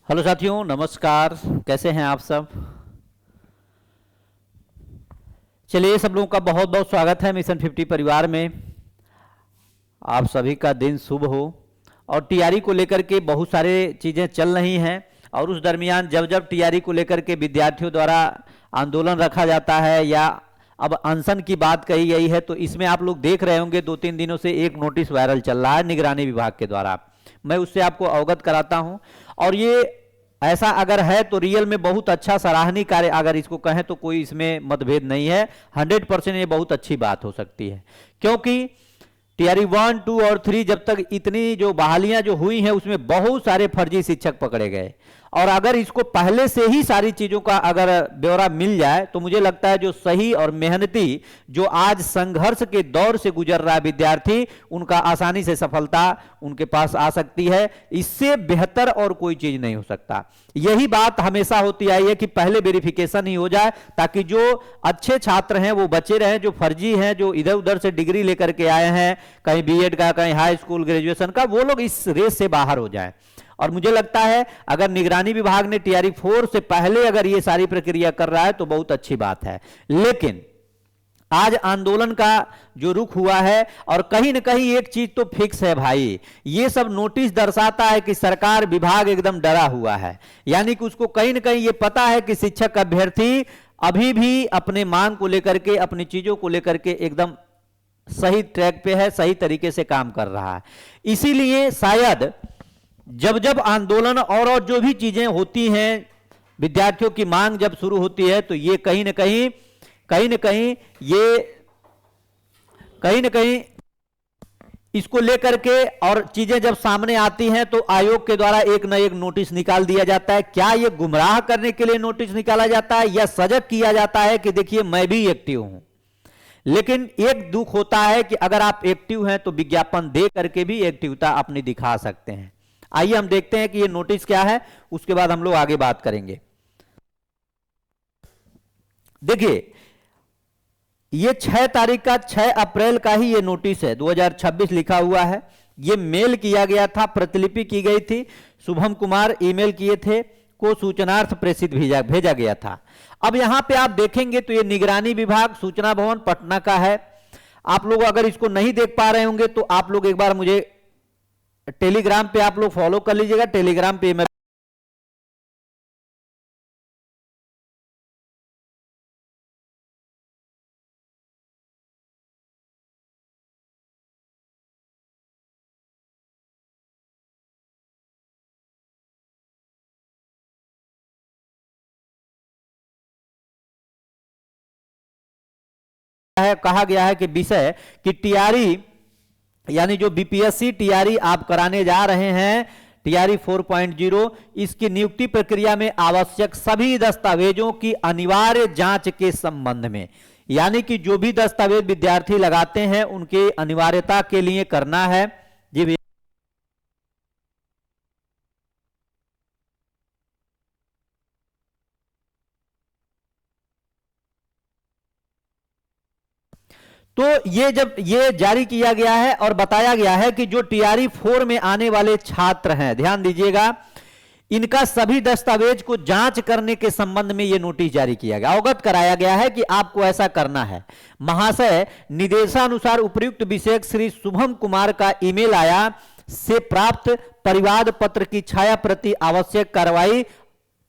Hello साथियों, नमस्कार। कैसे हैं आप सब? चलिए, सब लोगों का बहुत बहुत स्वागत है मिशन 50 परिवार में। आप सभी का दिन शुभ हो। और टीआरई को लेकर के बहुत सारे चीज़ें चल रही हैं, और उस दरमियान जब जब टीआरई को लेकर के विद्यार्थियों द्वारा आंदोलन रखा जाता है या अब अनशन की बात कही गई है, तो इसमें आप लोग देख रहे होंगे 2-3 दिनों से एक नोटिस वायरल चल रहा है निगरानी विभाग के द्वारा। मैं उससे आपको अवगत कराता हूं। और ये ऐसा अगर है तो रियल में बहुत अच्छा सराहनीय कार्य अगर इसको कहें तो कोई इसमें मतभेद नहीं है। 100% ये बहुत अच्छी बात हो सकती है, क्योंकि टीआरई 1, 2 और 3 जब तक इतनी जो बहालियां जो हुई हैं उसमें बहुत सारे फर्जी शिक्षक पकड़े गए। और अगर इसको पहले से ही सारी चीजों का अगर ब्यौरा मिल जाए तो मुझे लगता है जो सही और मेहनती जो आज संघर्ष के दौर से गुजर रहा है विद्यार्थी, उनका आसानी से सफलता उनके पास आ सकती है। इससे बेहतर और कोई चीज नहीं हो सकता। यही बात हमेशा होती आई है कि पहले वेरिफिकेशन ही हो जाए, ताकि जो अच्छे छात्र हैं वो बचे रहें, जो फर्जी हैं, जो इधर उधर से डिग्री लेकर के आए हैं, कहीं बीएड का, कहीं हाई स्कूल ग्रेजुएशन का, वो लोग इस रेस से बाहर हो जाएं। और मुझे लगता है अगर निगरानी विभाग ने टीआरई 4 से पहले अगर ये सारी प्रक्रिया कर रहा है तो बहुत अच्छी बात है। लेकिन आज आंदोलन का जो रुख हुआ है, और कहीं ना कहीं एक चीज तो फिक्स है भाई, ये सब नोटिस दर्शाता है कि सरकार विभाग एकदम डरा हुआ है। यानी कि उसको कहीं ना कहीं ये पता है कि शिक्षक अभ्यर्थी अभी भी अपने मांग को लेकर के, अपनी चीजों को लेकर के एकदम सही ट्रैक पे है, सही तरीके से काम कर रहा है। इसीलिए शायद जब जब आंदोलन और जो भी चीजें होती हैं, विद्यार्थियों की मांग जब शुरू होती है, तो ये कहीं ना कहीं इसको लेकर के और चीजें जब सामने आती हैं तो आयोग के द्वारा एक न एक नोटिस निकाल दिया जाता है। क्या ये गुमराह करने के लिए नोटिस निकाला जाता है या सजग किया जाता है कि देखिए मैं भी एक्टिव हूं। लेकिन एक दुख होता है कि अगर आप एक्टिव हैं तो विज्ञापन दे करके भी एक्टिवता अपनी दिखा सकते हैं। आइए हम देखते हैं कि ये नोटिस क्या है, उसके बाद हम लोग आगे बात करेंगे। देखिए, ये 6 तारीख का, 6 अप्रैल का ही ये नोटिस है, 2026 लिखा हुआ है। ये मेल किया गया था, प्रतिलिपि की गई थी, शुभम कुमार ईमेल किए थे, को सूचनार्थ प्रेषित भेजा गया था। अब यहां पे आप देखेंगे तो ये निगरानी विभाग सूचना भवन पटना का है। आप लोग अगर इसको नहीं देख पा रहे होंगे तो आप लोग एक बार मुझे टेलीग्राम पे आप लोग फॉलो कर लीजिएगा। टेलीग्राम पे मैं कहा गया है कि विषय कि टीआरई यानी जो बीपीएससी टीआरई आप कराने जा रहे हैं, टीआरई 4.0, इसकी नियुक्ति प्रक्रिया में आवश्यक सभी दस्तावेजों की अनिवार्य जांच के संबंध में, यानी कि जो भी दस्तावेज विद्यार्थी लगाते हैं उनके अनिवार्यता के लिए करना है। जी, तो ये जब ये जारी किया गया है और बताया गया है कि जो टीआरई 4 में आने वाले छात्र हैं, ध्यान दीजिएगा, इनका सभी दस्तावेज को जांच करने के संबंध में यह नोटिस जारी किया गया, अवगत कराया गया है कि आपको ऐसा करना है। महाशय, निर्देशानुसार उपयुक्त विषयक श्री शुभम कुमार का ईमेल आया से प्राप्त परिवाद पत्र की छाया प्रति आवश्यक कार्रवाई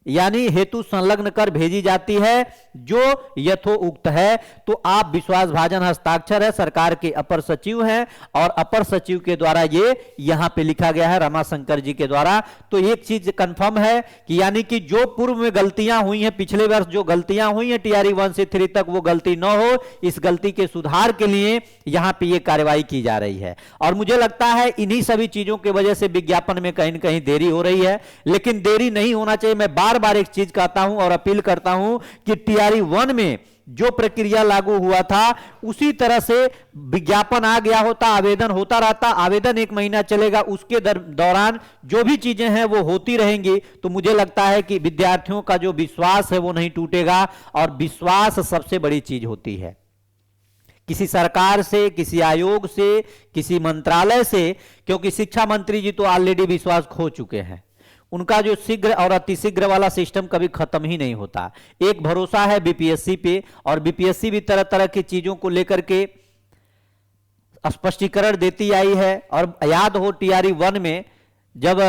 यानी हेतु संलग्न कर भेजी जाती है, जो यथोउक्त है। तो आप विश्वासभाजन हस्ताक्षर है, सरकार के अपर सचिव हैं, और अपर सचिव के द्वारा ये यहां पे लिखा गया है, रमाशंकर जी के द्वारा। तो एक चीज कंफर्म है कि यानी कि जो पूर्व में गलतियां हुई हैं, पिछले वर्ष जो गलतियां हुई हैं टीआरई 1 से 3 तक, वो गलती न हो, इस गलती के सुधार के लिए यहां पे ये कार्रवाई की जा रही है। और मुझे लगता है इन्हीं सभी चीजों की वजह से विज्ञापन में कहीं न कहीं देरी हो रही है, लेकिन देरी नहीं होना चाहिए। मैं बार बार एक चीज कहता हूं और अपील करता हूं कि टीआरई 1 में जो प्रक्रिया लागू हुआ था उसी तरह से विज्ञापन आ गया होता, आवेदन होता रहता, आवेदन 1 महीना चलेगा, उसके दौरान जो भी चीजें हैं वो होती रहेंगी, तो मुझे लगता है कि विद्यार्थियों का जो विश्वास है वो नहीं टूटेगा। और विश्वास सबसे बड़ी चीज होती है। किसी सरकार से, किसी आयोग से, किसी मंत्रालय से, क्योंकि शिक्षा मंत्री जी तो ऑलरेडी विश्वास खो चुके हैं, उनका जो शीघ्र और अतिशीघ्र वाला सिस्टम कभी खत्म ही नहीं होता। एक भरोसा है बीपीएससी पे, और बीपीएससी भी तरह तरह की चीजों को लेकर के स्पष्टीकरण देती आई है। और याद हो टीआरई 1 में जब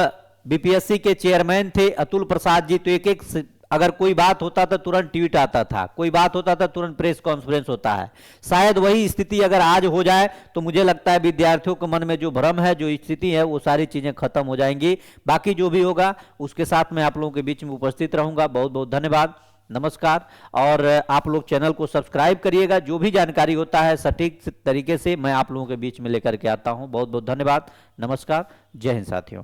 बीपीएससी के चेयरमैन थे अतुल प्रसाद जी, तो एक एक अगर कोई बात होता था तुरंत ट्वीट आता था, कोई बात होता था तुरंत प्रेस कॉन्फ्रेंस होता है। शायद वही स्थिति अगर आज हो जाए तो मुझे लगता है विद्यार्थियों के मन में जो भ्रम है, जो स्थिति है, वो सारी चीजें खत्म हो जाएंगी। बाकी जो भी होगा उसके साथ मैं आप लोगों के बीच में उपस्थित रहूंगा। बहुत बहुत धन्यवाद, नमस्कार। और आप लोग चैनल को सब्सक्राइब करिएगा, जो भी जानकारी होता है सटीक तरीके से मैं आप लोगों के बीच में लेकर के आता हूं। बहुत बहुत धन्यवाद, नमस्कार, जय हिंद साथियों।